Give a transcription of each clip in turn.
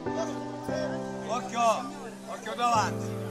Occhio, occhio davanti.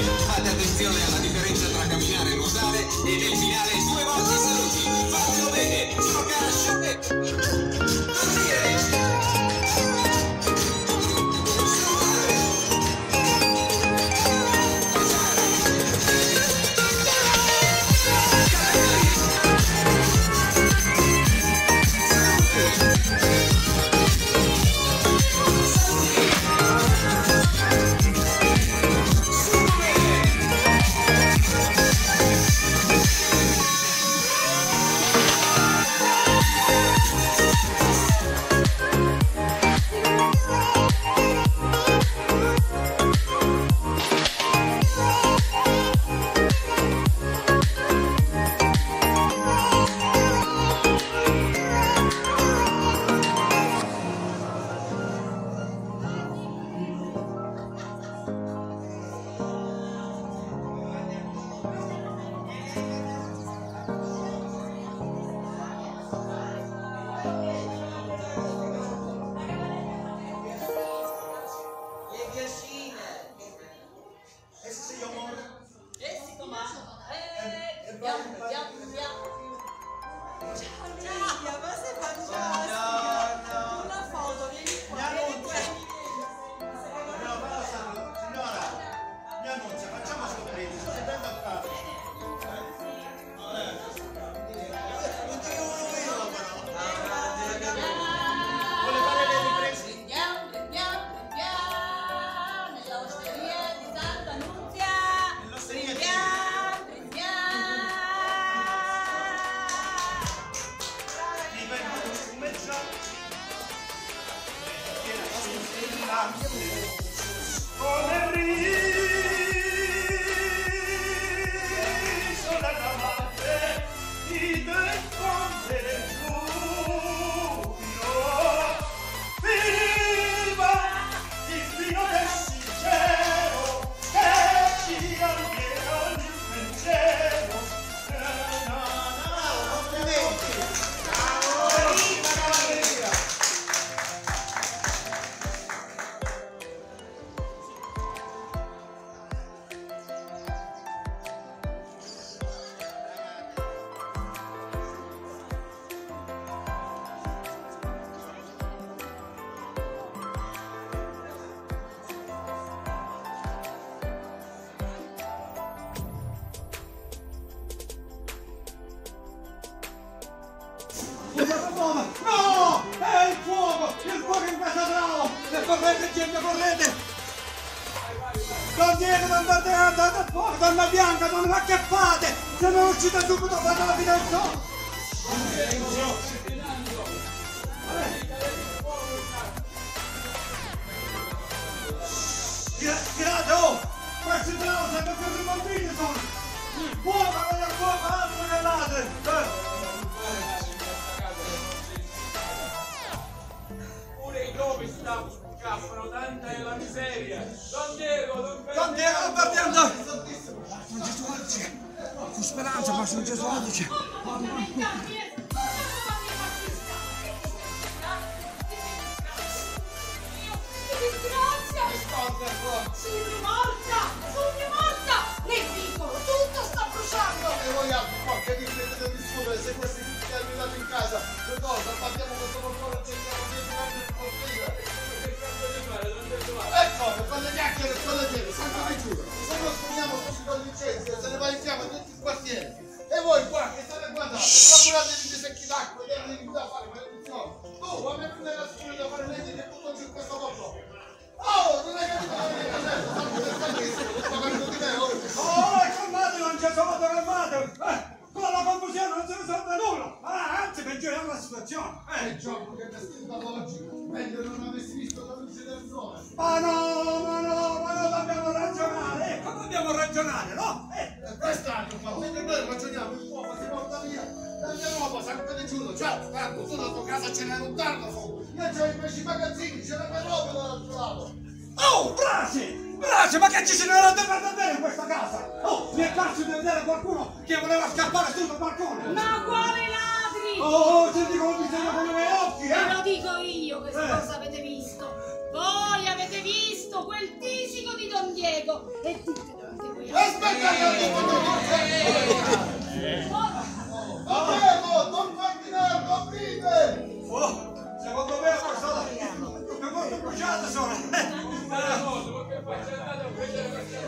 Fate attenzione alla differenza tra camminare e nuotare e nel finale 2 volte i saluti. Fatelo bene, gioca a sciolletto. No! È il fuoco! Il fuoco in casa bravo! Correte, gente, correte! Don Diego, Don Bardeo, andate al fuoco! Donna Bianca, non la acchiappate! Se non uscite subito, fate la vita del sol! Tirate, oh! Questi bravo, sempre più ribombini sono! Fuoco, voglio fuoco, altro che ladri! Dove stiamo scappano, tanta è la miseria. Don Diego, Don Diego, non partiamo! Sono Gesualdice! Con speranza, ma sono Gesualdice! Sono morta! Nel piccolo, tutto sta bruciando! E voi altri qua che vi mettete a discutere se questi che hanno arrivato in casa, che cosa? Abbiamo questo portone e cerchiamo di entrare nel cortile. Ecco, con le chiacchiere e con le piede, sangue mi giuro. Se non spugniamo tutti con licenze, se ne va in fiamma tutti i quartieri. E voi qua che state guardando, procuratevi di secchi d'acqua e devi da fare maledizione. Tu, a me non era sicuro da fare legge che tutto giù in questo posto. Oh, non hai capito la mia casetta, sangue del tantissimo, sto parlando di me, oh. Oh, calmate, non c'è solo calmate! Con la confusione non si risolve nulla! Anzi, peggioriamo la situazione! Il gioco che mi è stato oggi, meglio non avessi visto la luce del sole. Ma no, dobbiamo ragionare! Come dobbiamo ragionare, no? Quest'anno qua, mentre noi ragioniamo, il fuoco si porta via. Andiamo a cosa, sangue di giuro, ciao, tanto tu la tua casa ce n'è lontano, io c'ho i pesci magazzini, ce n'è per roba dall'altro lato. Oh, braci! Braci, ma che ci si deve davvero in questa casa? Oh, mi è parso di vedere qualcuno che voleva scappare sul balcone! Ma quale ladri? Oh, se dicono bisogna con i miei occhi, Ve lo dico io che cosa avete visto. Voi avete visto quel tisico di Don Diego marito e dite dove voi Aspetta che ho detto Don Ferdinando, aprite! Oh, secondo me è qualcosa che molto bruciata sono. Che faccia andate a prendere questa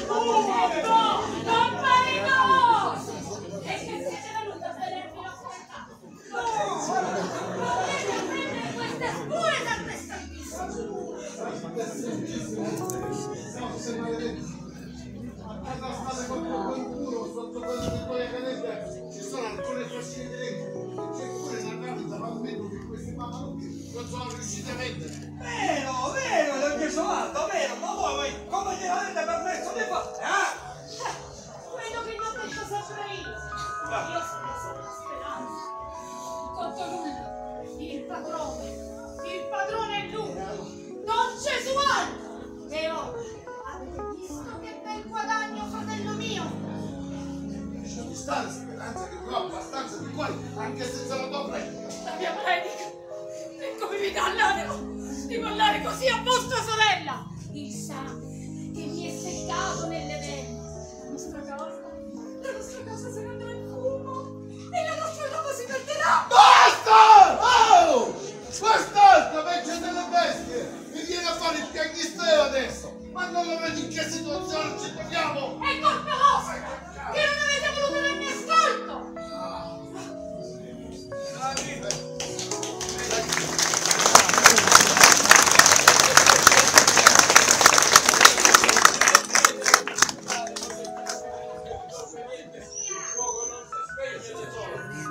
Don marito! E che siete venuti a vedervi la porta? Volete prendere queste spure da questa No, se maledetti. A casa state con qualcuno, sotto quello che poi cadete, ci sono alcune fascine dentro. C'è pure una camisa, ma vedo che questi mammalucchi non sono riusciti a vendere. Vero, l'ho chiesto alto, vero, ma voi come gliel'avete permesso di fare, Quello che mi ho detto sempre io. Io sono solo speranza. Tutto nulla. Il padrone è lui. Don Gesualdo. E ora avete visto che bel guadagno, fratello mio. Lasciami stare, speranza che tu hai abbastanza di cuori, anche senza la tua predica. La mia predica. E come vi dà l'animo di parlare così a vostra sorella? Il sangue che mi è seccato nelle vene. La nostra casa se ne andrà in fumo e la nostra roba si perderà. Basta! Oh! Basta! Vecchia delle bestie! Mi viene a fare il piagnisteo adesso! Ma non lo vedi in che situazione ci troviamo? È colpa vostra che non avete voluto darmi ascolto.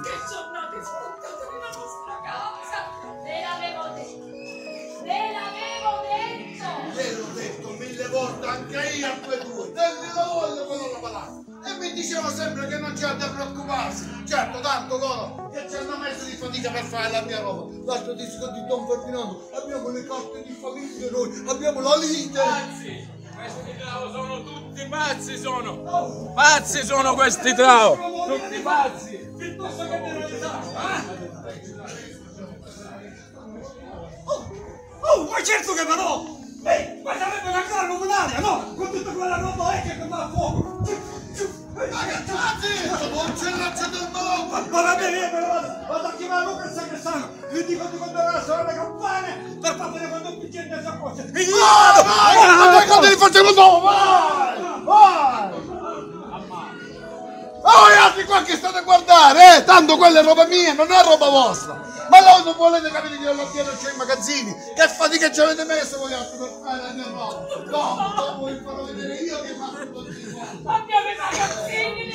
Che giornate sfruttate nella nostra casa! Ve l'avevo detto! Ve l'avevo detto! Gliel'ho detto 1000 volte anche io a quei due! Tenli la voglia quando la parlava! E mi dicevano sempre che non c'è da preoccuparsi! Certo, tanto loro che ci hanno messo di fatica per fare la mia roba! L'altro disco di Don Ferdinando, abbiamo le carte di famiglia noi, abbiamo la lite! pazzi! Questi trao sono tutti pazzi, sono! Pazzi sono questi trao! Tutti pazzi! piuttosto che mi realizzare, Oh, ma certo che no! Ehi, ma sarebbe una cara comunale, no? Con tutta quella roba che va a fuoco! Ragazzi, non c'è l'accia del malocco! Ma va bene, vado a chiamare Luca il sacrestano, gli dico di condannare la sorella campane per far vedere quando il bicchiere si acconcia. E gli Vai, quando li facciamo dopo, vai! Vai! Oh, gli altri qua che state a guardare, tanto quella è roba mia, non è roba vostra! Ma voi non volete capire che la pieno c'è i magazzini? Che fatica ci avete messo voi altri per fare la mia roba? No, dopo vi farò vedere io che faccio tutto il mondo! Abbiamo i magazzini!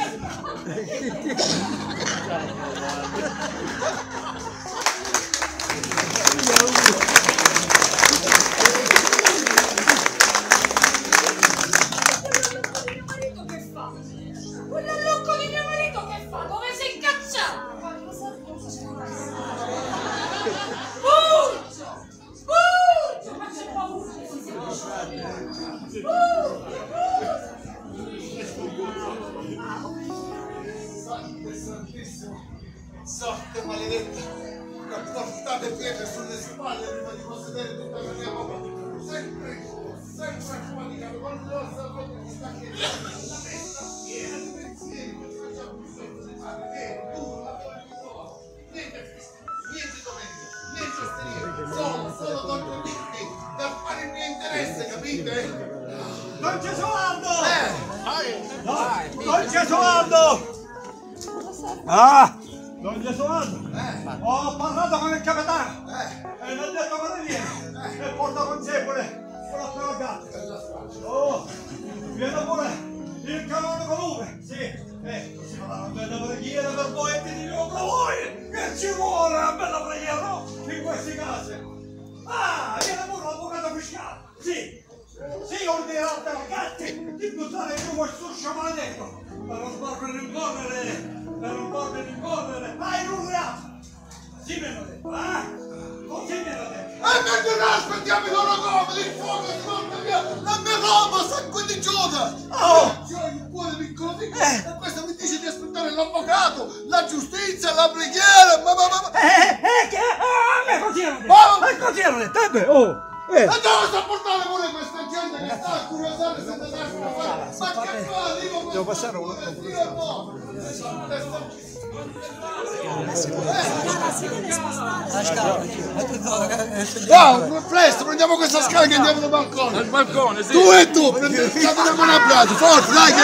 Mio marito che fa? Quell'allocco di mio marito che fa? Dove si è incacciato? Fugge! Ma c'è paura che si Sante santissimo, sorte maledetta, che portate pietre sulle spalle prima di possedere tutta la mia roba, sempre affaticato, con l'ossa proprio di stacchetta, la testa piena di pensieri, che ci facciamo più sotto di fare, vero, tu, la tua risorsa, niente festa, niente domenica, niente osteria, solo dopo tutti, per fare il mio interesse, capite? Don Gesualdo! Don Gesualdo! Don Gesualdo! Ho parlato con il capitano e mi ha detto che viene e porta con sé pure una prorogata. Oh, viene pure il canonico Lume, sì, si fa una bella preghiera per voi e ti dico per voi che ci vuole una bella preghiera, no? In questi casi. Viene pure l'avvocato fiscale, sì. Sì, ordinerà a te ragazzi di buttare giù questo uscio maledetto per non farmi rincorrere, in un reato! Sì, me l'ho detto, Così me l'ho detto! E mentre noi aspettiamo i loro comodi, il fuoco si porta via la mia roba, sangue di Giuda! C'ho il cuore piccolo piccolo e questo mi dice di aspettare l'avvocato, la giustizia, la preghiera, A me così hanno detto! Così hanno detto! Andiamo a portare pure questa gente che sta a curiosare senza darsi una fare. Ma che fa? Devo passare uno. No, presto, prendiamo questa scala che andiamo dal balcone. Al balcone, sì. Tu e tu, prendete una mano a piatto, forza, dai che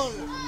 buono.